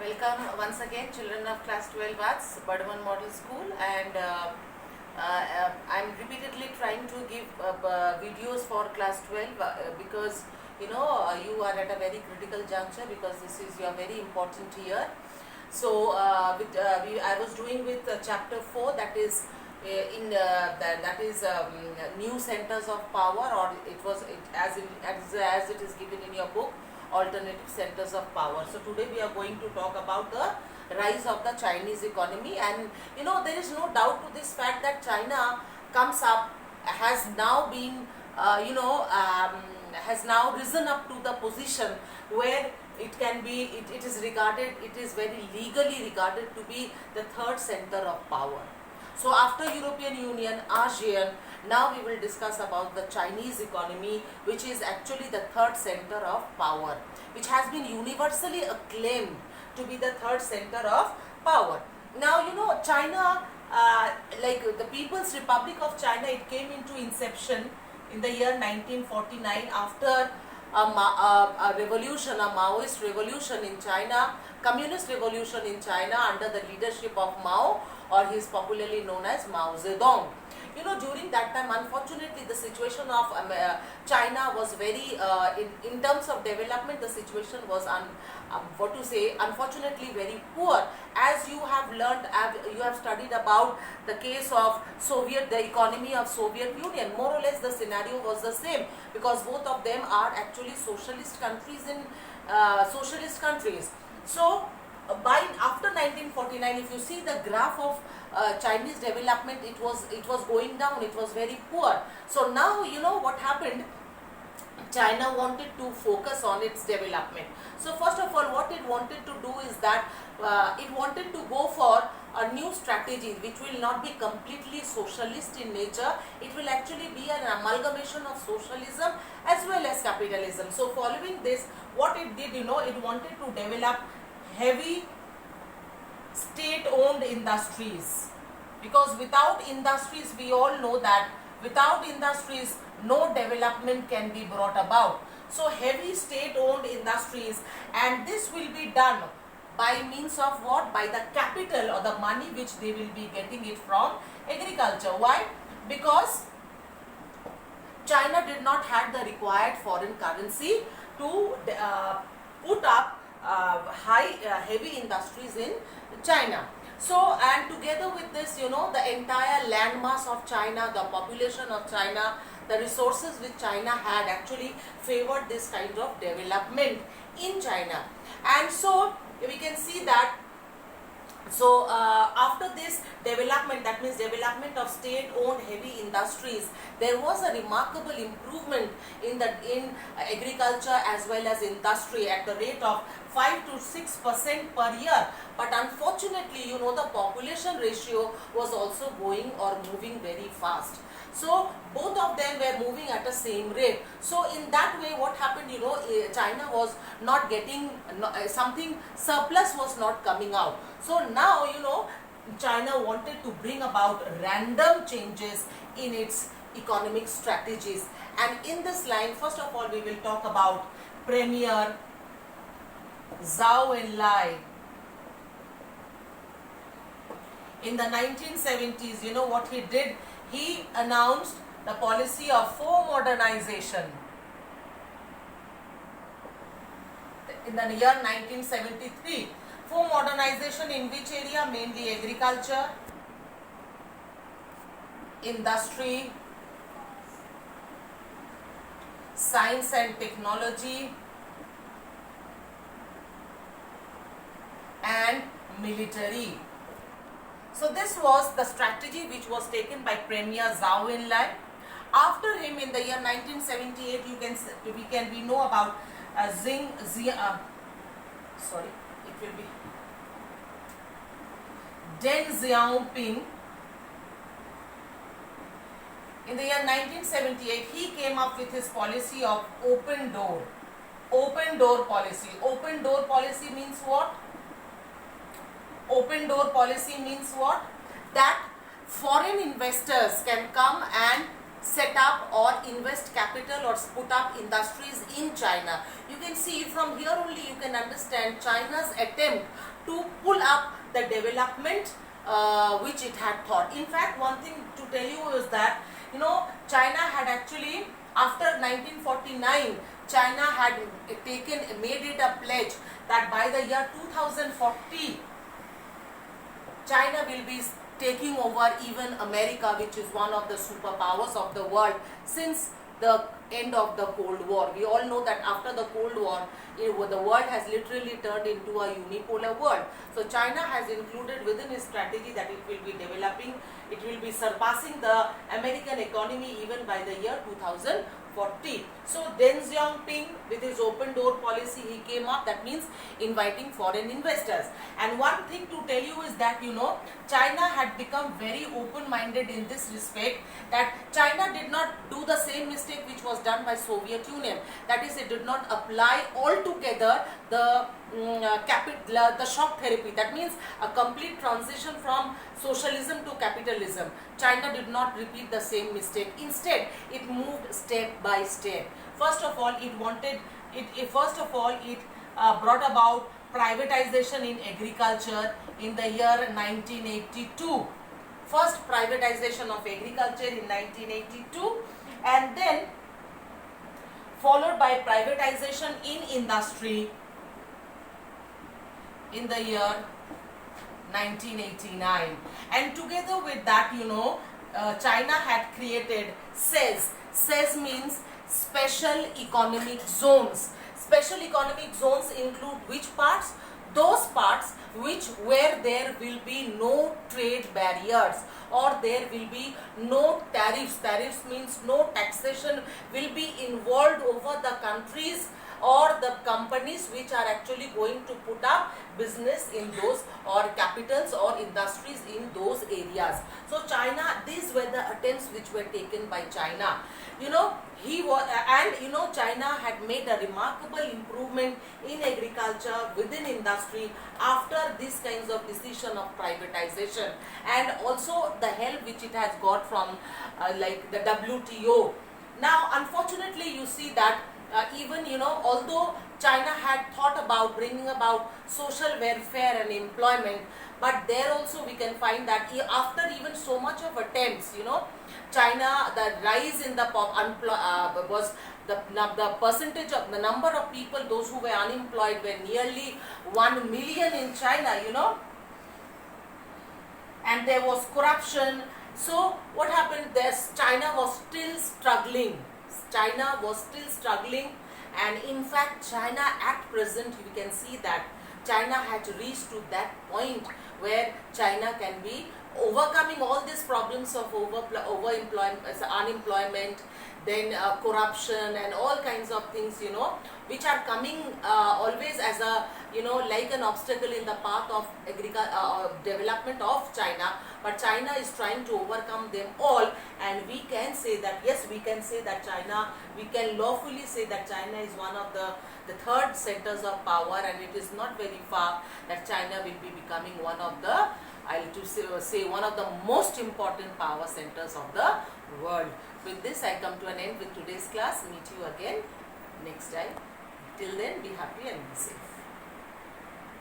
Welcome once again, children of class 12 arts, Burdwan Model School, and I'm repeatedly trying to give videos for class 12 because you are at a very critical juncture because this is your very important year. So I was doing with chapter 4, that is new centers of power, or as it is given in your book, alternative centers of power. So today we are going to talk about the rise of the Chinese economy, and there is no doubt to this fact that China comes up, has now been has now risen up to the position where it can be, it is regarded, it is very legally regarded to be the third center of power. So after European Union, ASEAN, now we will discuss about the Chinese economy, which is actually the third center of power, which has been universally acclaimed to be the third center of power. Now China, like the People's Republic of China, it came into inception in the year 1949 after a revolution, a Maoist revolution in China, communist revolution in China under the leadership of Mao, or he is popularly known as Mao Zedong. During that time, unfortunately, the situation of China was very, in terms of development, the situation was, unfortunately very poor. As you have learned, you have studied about the case of the economy of Soviet Union, more or less the scenario was the same, because both of them are actually socialist countries So, after 1949, if you see the graph of Chinese development, it was going down. It was very poor. So now what happened. China wanted to focus on its development. So first of all, what it wanted to do is that it wanted to go for a new strategy which will not be completely socialist in nature. It will actually be an amalgamation of socialism as well as capitalism. So following this, what it did, it wanted to develop heavy state-owned industries, because without industries, we all know that without industries, no development can be brought about. So heavy state-owned industries, and this will be done by means of what? By the capital or the money which they will be getting it from agriculture. Why? Because China did not have the required foreign currency to put up heavy industries in China. So, and together with this, the entire landmass of China, the population of China, the resources which China had actually favored this kind of development in China. And so we can see that, so after this development, that means development of state-owned heavy industries, there was a remarkable improvement in agriculture as well as industry at the rate of 5 to 6% per year. But unfortunately, the population ratio was also going or moving very fast. So both of them were moving at the same rate. So in that way, what happened, China was not getting something, surplus was not coming out. So now, China wanted to bring about random changes in its economic strategies. And in this line, first of all, we will talk about Premier Zhou Enlai. In the 1970s, what he did, he announced the policy of four modernization. In the year 1973, four modernization in which area? Mainly agriculture, industry, science and technology, and military. So this was the strategy which was taken by Premier Zhou Enlai. After him, in the year 1978, we know about Deng Xiaoping. In the year 1978, he came up with his policy of open door. Open door policy. Open door policy means what? Open door policy means what? That foreign investors can come and set up or invest capital or put up industries in China. You can see from here only you can understand China's attempt to pull up the development which it had thought. In fact, one thing to tell you is that, you know, China had actually, after 1949, China had made it a pledge that by the year 2040, China will be taking over even America, which is one of the superpowers of the world since the end of the Cold War. We all know that after the Cold War, the world has literally turned into a unipolar world. So China has included within its strategy that it will be developing, it will be surpassing the American economy even by the year 2040. So Deng Xiaoping, with his open door policy, he came up, that means inviting foreign investors. And one thing to tell you is that, you know, China had become very open-minded in this respect, that China did not do the same mistake which was done by Soviet Union. That is, it did not apply altogether the shock therapy. That means a complete transition from socialism to capitalism. China did not repeat the same mistake. Instead, it moved step by step. First of all, it brought about privatization in agriculture in the year 1982. First privatization of agriculture in 1982, and then followed by privatization in industry in the year 1989. And together with that, you know, China had created CEZ. CEZ means Special Economic Zones. Special economic zones include which parts? Those parts where there will be no trade barriers or there will be no tariffs. Tariffs means no taxation will be involved over the countries or the companies which are actually going to put up business in those, or capitals or industries in those areas. So China, these were the attempts which were taken by China. You know, China had made a remarkable improvement in agriculture, within industry, after these kinds of decision of privatization, and also the help which it has got from like the WTO. Now, unfortunately, you see that even, you know, although China had thought about bringing about social welfare and employment, but there also we can find that after even so much of attempts, you know, China, the rise in the was the percentage of the number of people, those who were unemployed, were nearly 1 million in China, you know, and there was corruption. So what happened there? China was still struggling. China was still struggling, and in fact China at present, you can see that China had reached to that point where China can be overcoming all these problems of unemployment, then corruption and all kinds of things, you know, which are coming always as a, you know, like an obstacle in the path of development of China. But China is trying to overcome them all, and we can say that, yes, we can say that China, we can lawfully say that China is one of the third centers of power, and it is not very far that China will be becoming one of the, say one of the most important power centers of the world. With this, I come to an end with today's class. Meet you again next time. Till then, be happy and be safe.